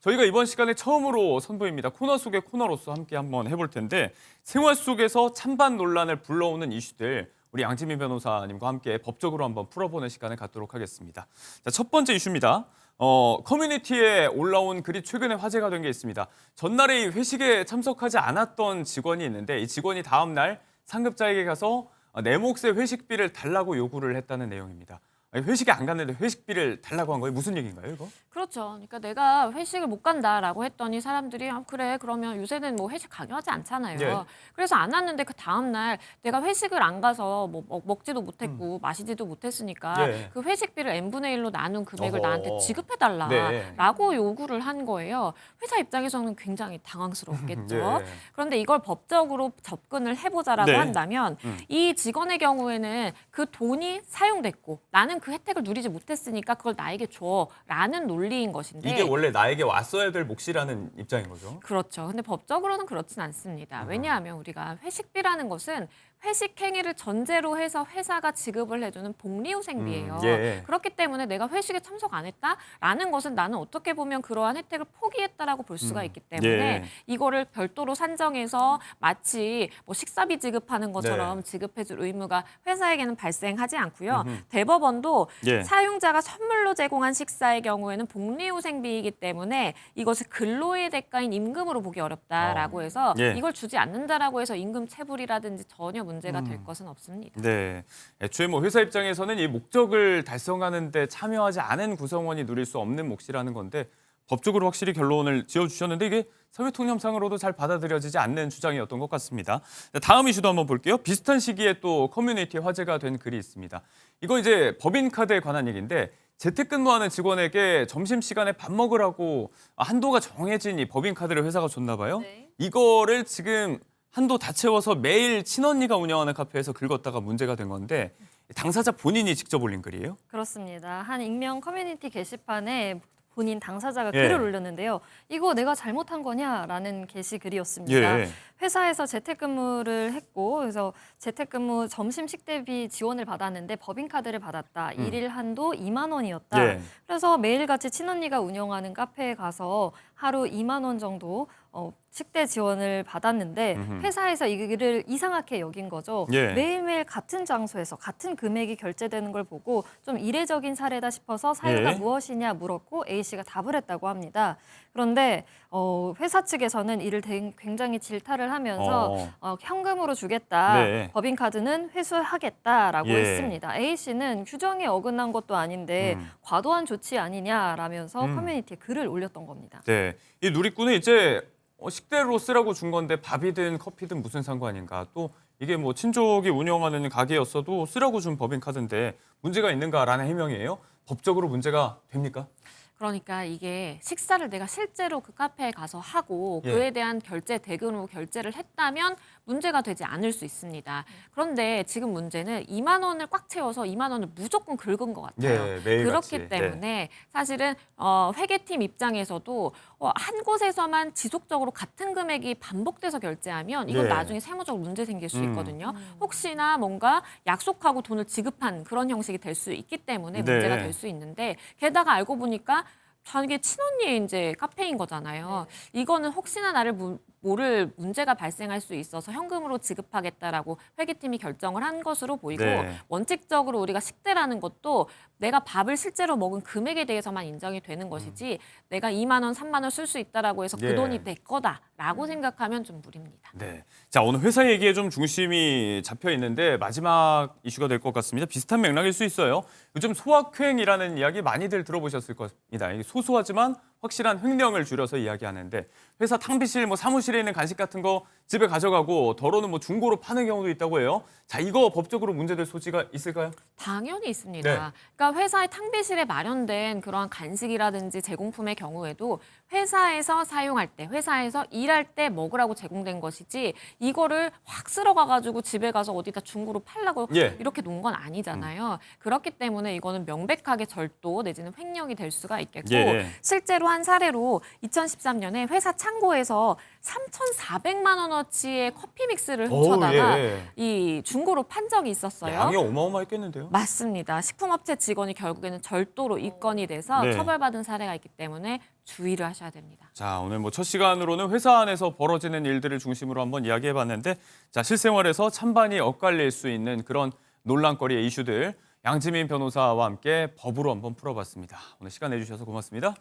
저희가 이번 시간에 처음으로 선보입니다. 코너 속의 코너로서 함께 한번 해볼 텐데 생활 속에서 찬반 논란을 불러오는 이슈들 우리 양지민 변호사님과 함께 법적으로 한번 풀어보는 시간을 갖도록 하겠습니다. 자, 첫 번째 이슈입니다. 커뮤니티에 올라온 글이 최근에 화제가 된 게 있습니다. 전날에 이 회식에 참석하지 않았던 직원이 있는데 이 직원이 다음 날 상급자에게 가서 내 몫의 회식비를 달라고 요구를 했다는 내용입니다. 아니, 회식에 안 갔는데 회식비를 달라고 한 거예요? 무슨 얘기인가요, 이거? 그렇죠. 그러니까 내가 회식을 못 간다라고 했더니 사람들이 그래 그러면 요새는 뭐 회식 강요하지 않잖아요. 예. 그래서 안 왔는데 그 다음 날 내가 회식을 안 가서 뭐 먹지도 못했고 마시지도 못했으니까 예. 그 회식비를 n분의 1로 나눈 금액을 어허. 나한테 지급해달라라고 네. 요구를 한 거예요. 회사 입장에서는 굉장히 당황스럽겠죠. 예. 그런데 이걸 법적으로 접근을 해보자라고 네. 한다면 이 직원의 경우에는 그 돈이 사용됐고 나는 그 혜택을 누리지 못했으니까 그걸 나에게 줘라는 논리인 것인데 이게 원래 나에게 왔어야 될 몫이라는 입장인 거죠. 그렇죠. 근데 법적으로는 그렇진 않습니다. 왜냐하면 우리가 회식비라는 것은 회식 행위를 전제로 해서 회사가 지급을 해주는 복리후생비예요. 예. 그렇기 때문에 내가 회식에 참석 안 했다라는 것은 나는 어떻게 보면 그러한 혜택을 포기했다라고 볼 수가 있기 때문에 예. 이거를 별도로 산정해서 마치 뭐 식사비 지급하는 것처럼 네. 지급해줄 의무가 회사에게는 발생하지 않고요. 대법원도 예. 사용자가 선물로 제공한 식사의 경우에는 복리후생비이기 때문에 이것을 근로의 대가인 임금으로 보기 어렵다라고 해서 예. 이걸 주지 않는다라고 해서 임금 체불이라든지 전혀 문제가 될 것은 없습니다. 네. 애초에 뭐 회사 입장에서는 이 목적을 달성하는 데 참여하지 않은 구성원이 누릴 수 없는 몫이라는 건데 법적으로 확실히 결론을 지어주셨는데 이게 사회 통념상으로도 잘 받아들여지지 않는 주장이었던 것 같습니다. 다음 이슈도 한번 볼게요. 비슷한 시기에 또 커뮤니티에 화제가 된 글이 있습니다. 이거 이제 법인카드에 관한 얘기인데 재택근무하는 직원에게 점심시간에 밥 먹으라고 한도가 정해진 이 법인카드를 회사가 줬나 봐요. 네. 이거를 지금 한도 다 채워서 매일 친언니가 운영하는 카페에서 긁었다가 문제가 된 건데 당사자 본인이 직접 올린 글이에요? 그렇습니다. 한 익명 커뮤니티 게시판에 본인 당사자가 예. 글을 올렸는데요. 이거 내가 잘못한 거냐라는 게시글이었습니다. 예. 회사에서 재택근무를 했고 그래서 재택근무 점심 식대비 지원을 받았는데 법인카드를 받았다. 일일 한도 2만 원이었다. 예. 그래서 매일같이 친언니가 운영하는 카페에 가서 하루 2만 원 정도 식대 지원을 받았는데 회사에서 이 일을 이상하게 여긴 거죠. 예. 매일매일 같은 장소에서 같은 금액이 결제되는 걸 보고 좀 이례적인 사례다 싶어서 사유가 예. 무엇이냐 물었고 A씨가 답을 했다고 합니다. 그런데 회사 측에서는 이를 굉장히 질타를 하면서 현금으로 주겠다. 네. 법인카드는 회수하겠다라고 예. 했습니다. A씨는 규정에 어긋난 것도 아닌데 과도한 조치 아니냐라면서 커뮤니티에 글을 올렸던 겁니다. 네. 이 누리꾼은 이제 식대로 쓰라고 준 건데 밥이든 커피든 무슨 상관인가. 또 이게 뭐 친족이 운영하는 가게였어도 쓰라고 준 법인카드인데 문제가 있는가라는 해명이에요. 법적으로 문제가 됩니까? 그러니까 이게 식사를 내가 실제로 그 카페에 가서 하고 예. 그에 대한 결제 대금으로 결제를 했다면 문제가 되지 않을 수 있습니다. 그런데 지금 문제는 2만 원을 꽉 채워서 2만 원을 무조건 긁은 것 같아요. 예, 매일같이. 그렇기 때문에 사실은 회계팀 입장에서도 한 곳에서만 지속적으로 같은 금액이 반복돼서 결제하면 이건 예. 나중에 세무적으로 문제 생길 수 있거든요. 혹시나 뭔가 약속하고 돈을 지급한 그런 형식이 될 수 있기 때문에 네. 문제가 될 수 있는데 게다가 알고 보니까 자기 친언니의 이제 카페인 거잖아요. 이거는 혹시나 나를 모를 문제가 발생할 수 있어서 현금으로 지급하겠다라고 회계팀이 결정을 한 것으로 보이고 네. 원칙적으로 우리가 식대라는 것도 내가 밥을 실제로 먹은 금액에 대해서만 인정이 되는 것이지 내가 2만 원, 3만 원 쓸 수 있다라고 해서 예. 그 돈이 내 거다라고 생각하면 좀 무리입니다. 네. 자, 오늘 회사 얘기에 좀 중심이 잡혀 있는데 마지막 이슈가 될 것 같습니다. 비슷한 맥락일 수 있어요. 요즘 소확행이라는 이야기 많이들 들어보셨을 겁니다. 이게 소소하지만 확실한 횡령을 줄여서 이야기하는데 회사 탕비실, 뭐 사무실에 있는 간식 같은 거 집에 가져가고 더러는 뭐 중고로 파는 경우도 있다고 해요. 자, 이거 법적으로 문제될 소지가 있을까요? 당연히 있습니다. 네. 그러니까 회사의 탕비실에 마련된 그러한 간식이라든지 제공품의 경우에도 회사에서 사용할 때, 회사에서 일할 때 먹으라고 제공된 것이지 이거를 확 쓸어가가지고 집에 가서 어디다 중고로 팔라고 예. 이렇게 놓은 건 아니잖아요. 그렇기 때문에 이거는 명백하게 절도 내지는 횡령이 될 수가 있겠고 예. 실제로 이러한 사례로 2013년에 회사 창고에서 3,400만 원어치의 커피 믹스를 훔쳐다가 예. 이 중고로 판 적이 있었어요. 양이 어마어마했겠는데요? 맞습니다. 식품업체 직원이 결국에는 절도로 입건이 돼서 네. 처벌받은 사례가 있기 때문에 주의를 하셔야 됩니다. 자, 오늘 뭐 첫 시간으로는 회사 안에서 벌어지는 일들을 중심으로 한번 이야기해봤는데, 자, 실생활에서 찬반이 엇갈릴 수 있는 그런 논란거리의 이슈들 양지민 변호사와 함께 법으로 한번 풀어봤습니다. 오늘 시간 내주셔서 고맙습니다.